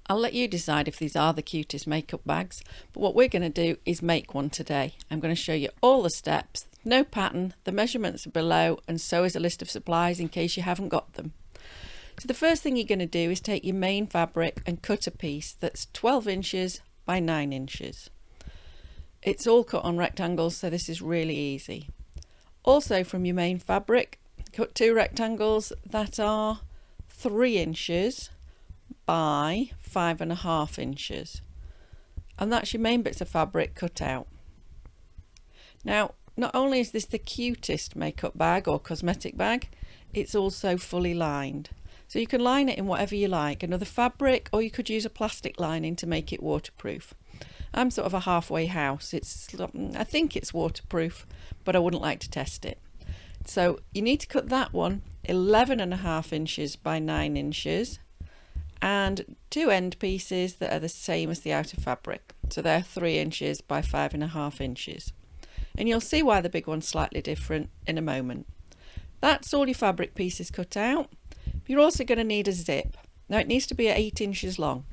I'll let you decide if these are the cutest makeup bags, but what we're going to do is make one today. I'm going to show you all the steps, no pattern, the measurements are below, and so is a list of supplies in case you haven't got them. So the first thing you're going to do is take your main fabric and cut a piece that's 12 inches by 9 inches. It's all cut on rectangles, so this is really easy. Also, from your main fabric, cut 2 rectangles that are 3 inches by 5.5 inches, and that's your main bits of fabric cut out. Now, not only is this the cutest makeup bag or cosmetic bag, it's also fully lined, so you can line it in whatever you like, another fabric, or you could use a plastic lining to make it waterproof. I'm sort of a halfway house. I think it's waterproof, but I wouldn't like to test it. So you need to cut that one 11.5 inches by 9 inches and 2 end pieces that are the same as the outer fabric. So they're 3 inches by 5.5 inches. And you'll see why the big one's slightly different in a moment. That's all your fabric pieces cut out. You're also going to need a zip. Now it needs to be 8 inches long.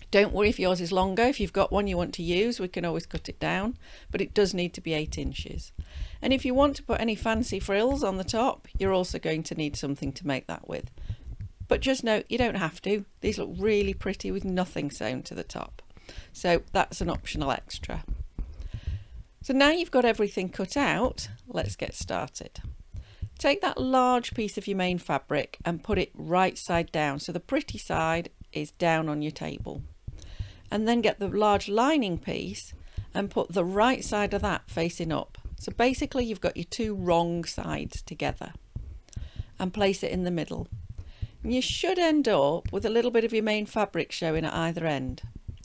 Don't worry if yours is longer. If you've got one you want to use, we can always cut it down, but it does need to be 8 inches. And if you want to put any fancy frills on the top, you're also going to need something to make that with. But just note, you don't have to. These look really pretty with nothing sewn to the top. So that's an optional extra. So now you've got everything cut out, let's get started. Take that large piece of your main fabric and put it right side down, so the pretty side is down on your table. And then get the large lining piece and put the right side of that facing up. So basically you've got your 2 wrong sides together, and place it in the middle. And you should end up with a little bit of your main fabric showing at either end,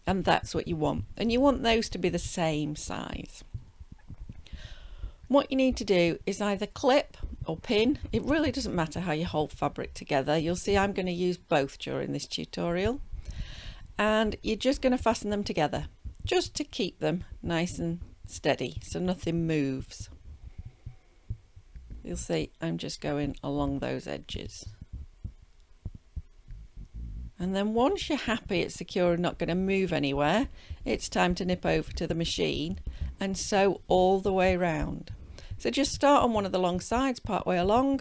and that's what you want. And you want those to be the same size. What you need to do is either clip or pin. It really doesn't matter how you hold fabric together. You'll see I'm going to use both during this tutorial. And you're just going to fasten them together just to keep them nice and steady so nothing moves. You'll see I'm just going along those edges. And then once you're happy it's secure and not going to move anywhere, it's time to nip over to the machine and sew all the way around. So just start on one of the long sides part way along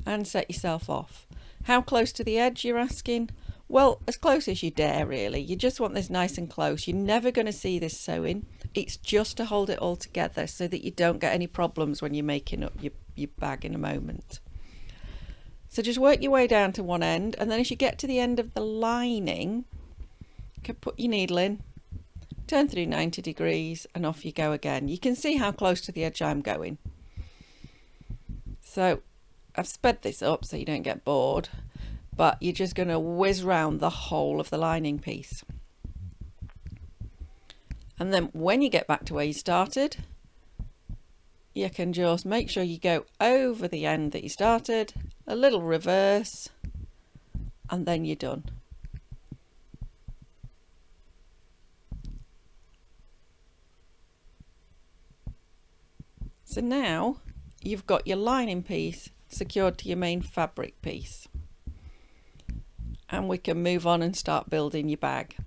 and set yourself off. How close to the edge, you're asking? Well, as close as you dare really. You just want this nice and close. You're never going to see this sewing. It's just to hold it all together so that you don't get any problems when you're making up your bag in a moment. So just work your way down to one end, and then as you get to the end of the lining, you can put your needle in, turn through 90 degrees and off you go again. You can see how close to the edge I'm going. So I've sped this up so you don't get bored, but you're just going to whiz round the whole of the lining piece. And then when you get back to where you started, you can just make sure you go over the end that you started, a little reverse, and then you're done. So now you've got your lining piece secured to your main fabric piece, and we can move on and start building your bag.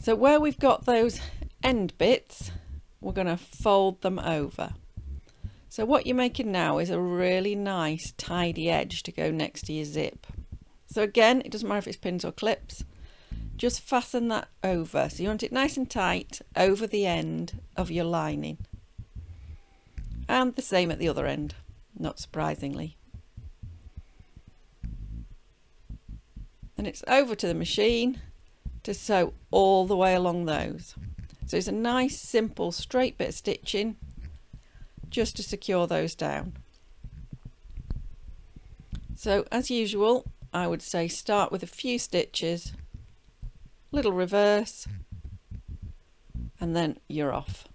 So where we've got those end bits, we're going to fold them over. So what you're making now is a really nice tidy edge to go next to your zip. So again, it doesn't matter if it's pins or clips, just fasten that over. So you want it nice and tight over the end of your lining. And the same at the other end, not surprisingly. And it's over to the machine to sew all the way along those. So it's a nice simple straight bit of stitching just to secure those down. So as usual, I would say start with a few stitches, little reverse, and then you're off.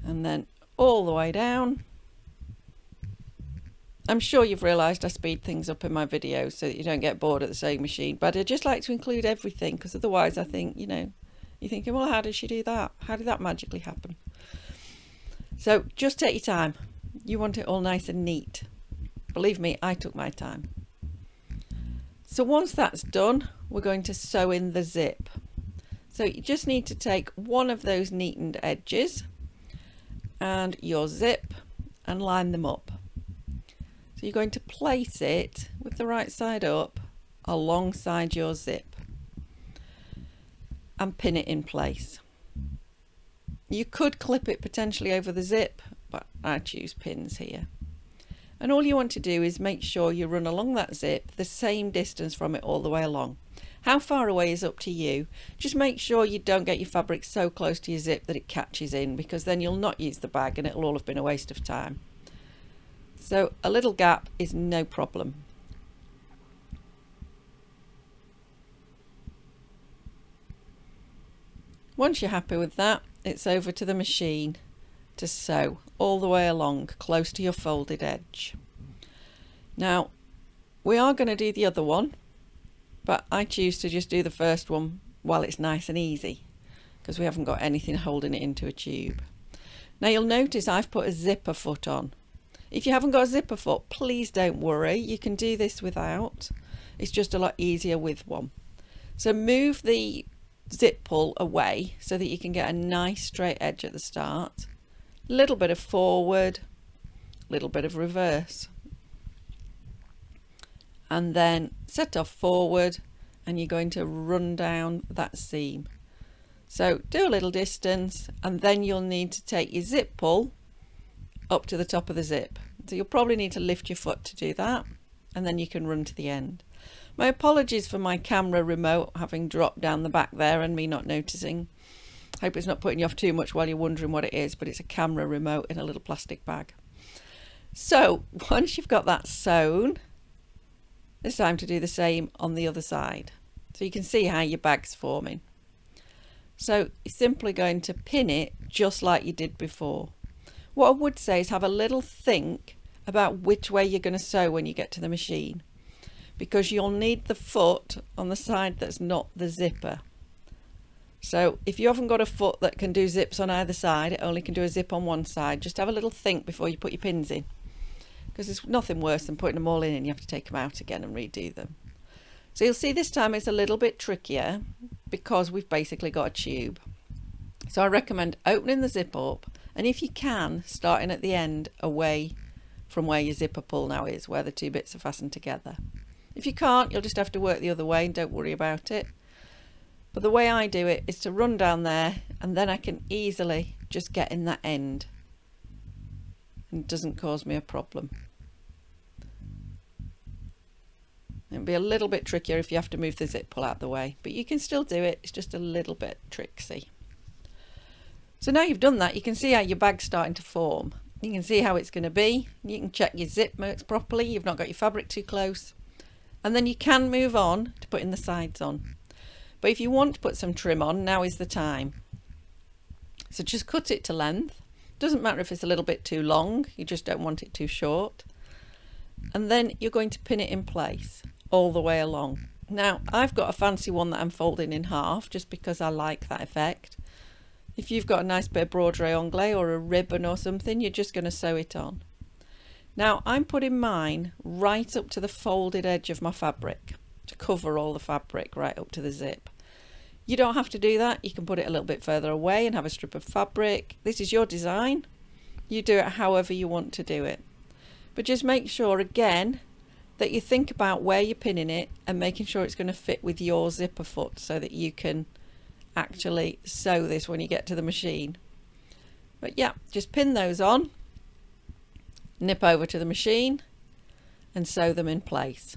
And then all the way down. I'm sure you've realised I speed things up in my videos so that you don't get bored at the sewing machine, but I just like to include everything, because otherwise I think, you know, you're thinking, well, how did she do that? How did that magically happen? So just take your time. You want it all nice and neat. Believe me, I took my time. So once that's done, we're going to sew in the zip. So you just need to take one of those neatened edges and your zip and line them up. So you're going to place it with the right side up alongside your zip and pin it in place. You could clip it potentially over the zip, but I choose pins here. And all you want to do is make sure you run along that zip the same distance from it all the way along. How far away is up to you. Just make sure you don't get your fabric so close to your zip that it catches in, because then you'll not use the bag and it'll all have been a waste of time. So a little gap is no problem. Once you're happy with that, it's over to the machine to sew all the way along close to your folded edge. Now we are going to do the other one, but I choose to just do the first one while it's nice and easy, because we haven't got anything holding it into a tube. Now you'll notice I've put a zipper foot on. If you haven't got a zipper foot, please don't worry, you can do this without. It's just a lot easier with one. So move the zip pull away so that you can get a nice straight edge at the start. Little bit of forward, little bit of reverse, and then set off forward, and you're going to run down that seam. So do a little distance, and then you'll need to take your zip pull up to the top of the zip. So you'll probably need to lift your foot to do that, and then you can run to the end. My apologies for my camera remote having dropped down the back there and me not noticing. Hope it's not putting you off too much while you're wondering what it is, but it's a camera remote in a little plastic bag. So once you've got that sewn, it's time to do the same on the other side. So you can see how your bag's forming. So you're simply going to pin it just like you did before. What I would say is have a little think about which way you're going to sew when you get to the machine, because you'll need the foot on the side that's not the zipper. So if you haven't got a foot that can do zips on either side, it only can do a zip on one side, just have a little think before you put your pins in, because there's nothing worse than putting them all in and you have to take them out again and redo them. So you'll see this time it's a little bit trickier because we've basically got a tube. So I recommend opening the zip up, and if you can, starting at the end away from where your zipper pull now is, where the two bits are fastened together. If you can't, you'll just have to work the other way and don't worry about it. But the way I do it is to run down there, and then I can easily just get in that end, and it doesn't cause me a problem. It'll be a little bit trickier if you have to move the zip pull out the way, but you can still do it. It's just a little bit tricksy. So now you've done that, you can see how your bag's starting to form. You can see how it's going to be. You can check your zip works properly, you've not got your fabric too close, and then you can move on to putting the sides on. But if you want to put some trim on, now is the time. So just cut it to length. Doesn't matter if it's a little bit too long, you just don't want it too short. And then you're going to pin it in place all the way along. Now I've got a fancy one that I'm folding in half just because I like that effect. If you've got a nice bit of broderie anglaise or a ribbon or something, you're just going to sew it on. Now I'm putting mine right up to the folded edge of my fabric to cover all the fabric right up to the zip. You don't have to do that. You can put it a little bit further away and have a strip of fabric. This is your design. You do it however you want to do it. But just make sure again that you think about where you're pinning it and making sure it's going to fit with your zipper foot so that you can actually sew this when you get to the machine. But yeah, just pin those on, nip over to the machine and sew them in place.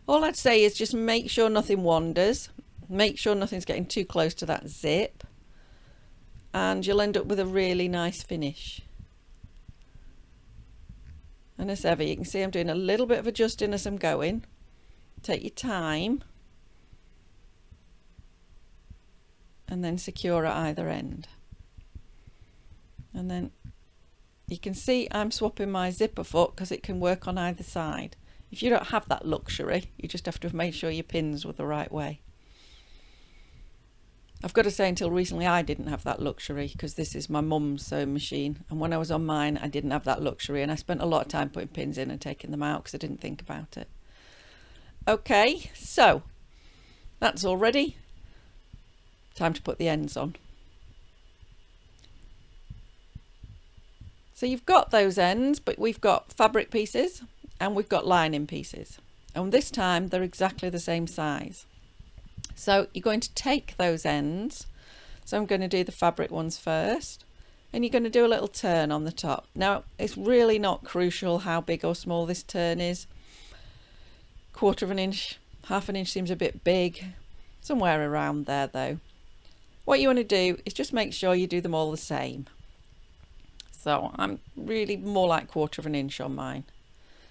All I'd say is just make sure nothing wanders, make sure nothing's getting too close to that zip, and you'll end up with a really nice finish. And as ever, you can see I'm doing a little bit of adjusting as I'm going. Take your time and then secure at either end. And then you can see I'm swapping my zipper foot because it can work on either side. If you don't have that luxury, you just have to make sure your pins were the right way. I've got to say, until recently I didn't have that luxury because this is my mum's sewing machine, and when I was on mine I didn't have that luxury, and I spent a lot of time putting pins in and taking them out because I didn't think about it. Okay, so that's all ready. Time to put the ends on. So you've got those ends, but we've got fabric pieces and we've got lining pieces. And this time they're exactly the same size. So you're going to take those ends. So I'm going to do the fabric ones first. And you're going to do a little turn on the top. Now, it's really not crucial how big or small this turn is. 1/4 of an inch, 1/2 an inch seems a bit big. Somewhere around there though. What you want to do is just make sure you do them all the same. So I'm really more like 1/4 of an inch on mine.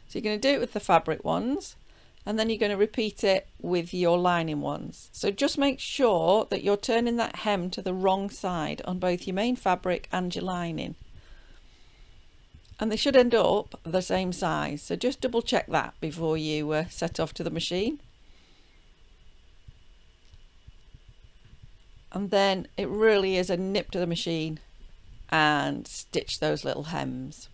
So you're going to do it with the fabric ones. And then you're going to repeat it with your lining ones. So just make sure that you're turning that hem to the wrong side on both your main fabric and your lining. And they should end up the same size. So just double check that before you set off to the machine. And then it really is a nip to the machine and stitch those little hems.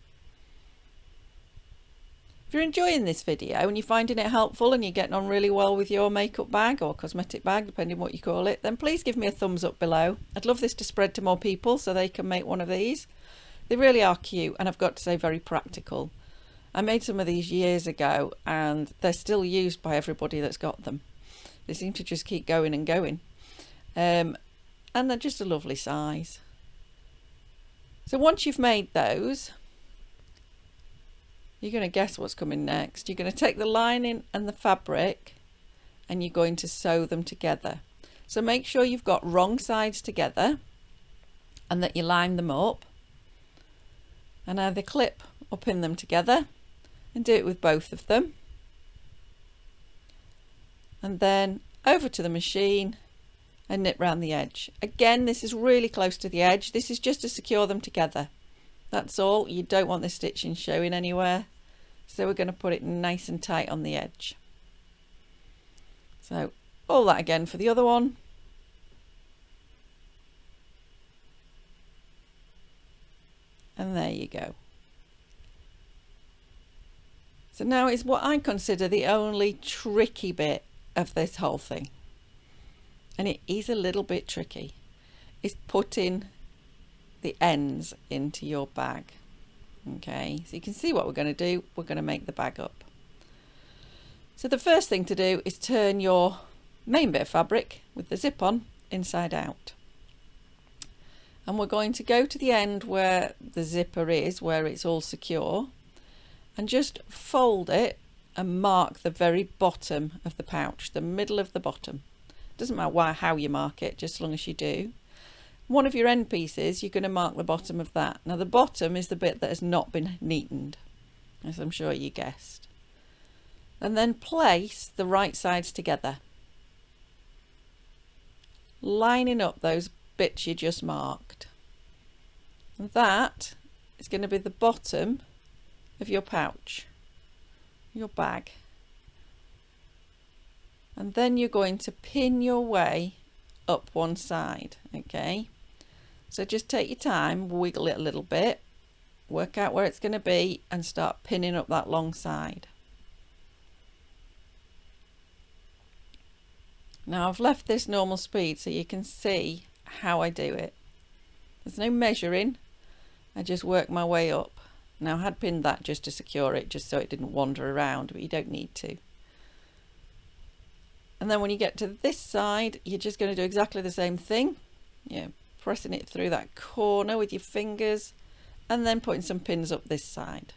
If you're enjoying this video and you're finding it helpful and you're getting on really well with your makeup bag or cosmetic bag, depending what you call it, then please give me a thumbs up below. I'd love this to spread to more people so they can make one of these. They really are cute and I've got to say very practical. I made some of these years ago and they're still used by everybody that's got them. They seem to just keep going and going. And they're just a lovely size. So once you've made those, you're going to guess what's coming next. You're going to take the lining and the fabric and you're going to sew them together. So make sure you've got wrong sides together and that you line them up and either clip or pin them together, and do it with both of them. And then over to the machine and knit round the edge. Again, this is really close to the edge. This is just to secure them together. That's all. You don't want the stitching showing anywhere. So we're going to put it nice and tight on the edge. So all that again for the other one. And there you go. So now is what I consider the only tricky bit of this whole thing. And it is a little bit tricky. Is putting the ends into your bag. Okay, so you can see what we're going to do. We're going to make the bag up. So the first thing to do is turn your main bit of fabric with the zip on inside out. And we're going to go to the end where the zipper is, where it's all secure, and just fold it and mark the very bottom of the pouch, the middle of the bottom. Doesn't matter how you mark it, just as long as you do. One of your end pieces, you're going to mark the bottom of that. Now the bottom is the bit that has not been neatened, as I'm sure you guessed. And then place the right sides together, lining up those bits you just marked. And that is going to be the bottom of your pouch, your bag. And then you're going to pin your way up one side, okay? So just take your time, wiggle it a little bit, work out where it's going to be and start pinning up that long side. Now I've left this normal speed so you can see how I do it. There's no measuring, I just work my way up. Now I had pinned that just to secure it, just so it didn't wander around, but you don't need to. And then when you get to this side, you're just going to do exactly the same thing. Yeah, pressing it through that corner with your fingers and then putting some pins up this side.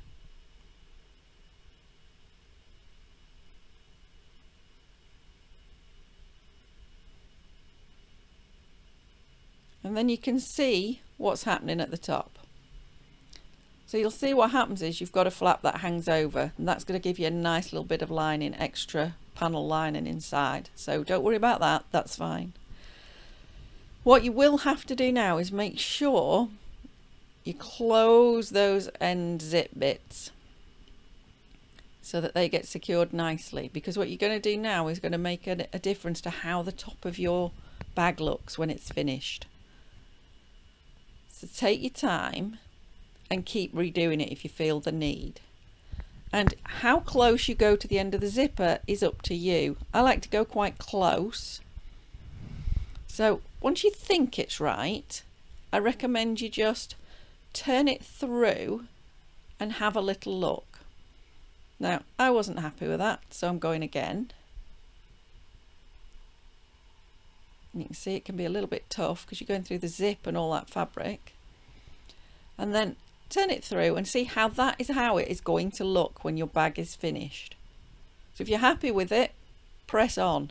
And then you can see what's happening at the top. So you'll see what happens is you've got a flap that hangs over, and that's going to give you a nice little bit of lining, extra panel lining inside. So don't worry about that, that's fine. What you will have to do now is make sure you close those end zip bits so that they get secured nicely, because what you're going to do now is going to make a difference to how the top of your bag looks when it's finished. So take your time and keep redoing it if you feel the need. And how close you go to the end of the zipper is up to you. I like to go quite close. So once you think it's right, I recommend you just turn it through and have a little look. Now, I wasn't happy with that, so I'm going again. You can see it can be a little bit tough because you're going through the zip and all that fabric. And then turn it through and see how that is how it is going to look when your bag is finished. So if you're happy with it, press on.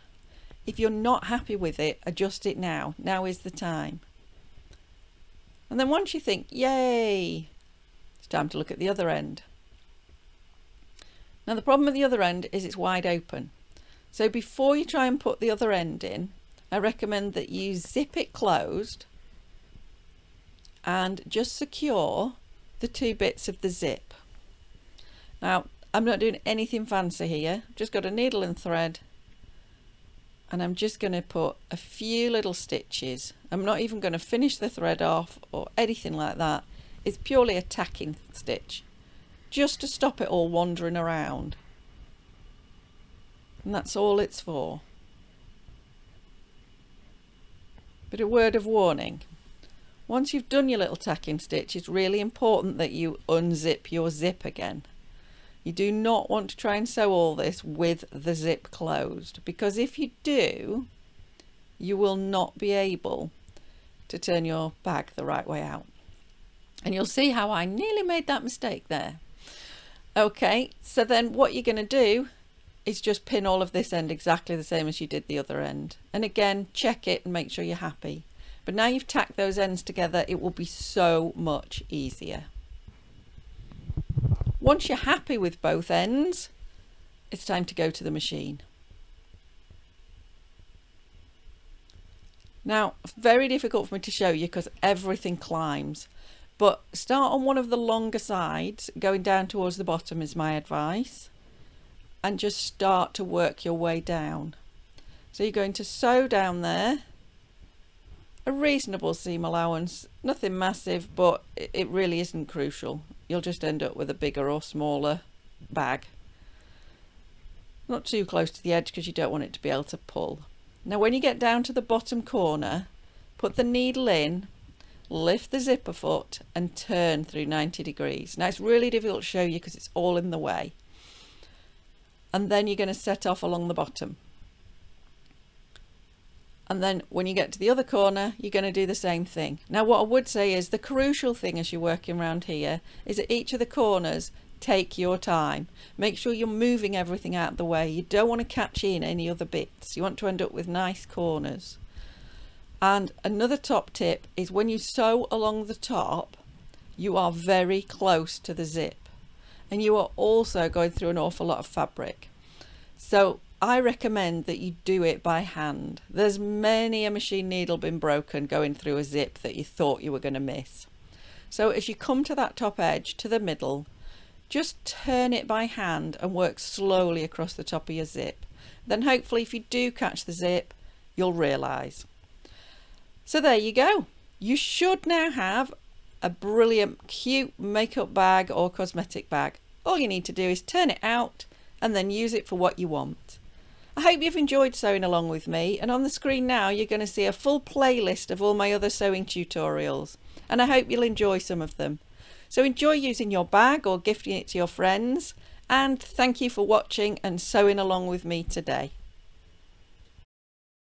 If you're not happy with it, adjust it now. Now is the time. And then once you think, yay, it's time to look at the other end. Now the problem with the other end is it's wide open. So before you try and put the other end in, I recommend that you zip it closed and just secure the two bits of the zip. Now I'm not doing anything fancy here, just got a needle and thread, and I'm just going to put a few little stitches. I'm not even going to finish the thread off or anything like that. It's purely a tacking stitch, just to stop it all wandering around, and that's all it's for. But a word of warning, once you've done your little tacking stitch, it's really important that you unzip your zip again. You do not want to try and sew all this with the zip closed, because if you do, you will not be able to turn your bag the right way out. And you'll see how I nearly made that mistake there. Okay, so then what you're going to do is just pin all of this end exactly the same as you did the other end. And again, check it and make sure you're happy. But now you've tacked those ends together, it will be so much easier. Once you're happy with both ends, it's time to go to the machine. Now, very difficult for me to show you because everything climbs, but start on one of the longer sides, going down towards the bottom is my advice, and just start to work your way down. So you're going to sew down there, a reasonable seam allowance, nothing massive, but it really isn't crucial. You'll just end up with a bigger or smaller bag. Not too close to the edge because you don't want it to be able to pull. Now when you get down to the bottom corner, put the needle in, lift the zipper foot and turn through 90 degrees. Now it's really difficult to show you because it's all in the way. And then you're going to set off along the bottom. And then when you get to the other corner, you're going to do the same thing. Now what I would say is the crucial thing as you're working around here is at each of the corners, take your time. Make sure you're moving everything out of the way. You don't want to catch in any other bits. You want to end up with nice corners. And another top tip is when you sew along the top, you are very close to the zip. And you are also going through an awful lot of fabric. So I recommend that you do it by hand. There's many a machine needle been broken going through a zip that you thought you were going to miss. So as you come to that top edge, to the middle, just turn it by hand and work slowly across the top of your zip. Then hopefully if you do catch the zip, you'll realise. So there you go. You should now have a brilliant, cute makeup bag or cosmetic bag. All you need to do is turn it out and then use it for what you want. I hope you've enjoyed sewing along with me, and on the screen now you're going to see a full playlist of all my other sewing tutorials, and I hope you'll enjoy some of them. So enjoy using your bag or gifting it to your friends, and thank you for watching and sewing along with me today.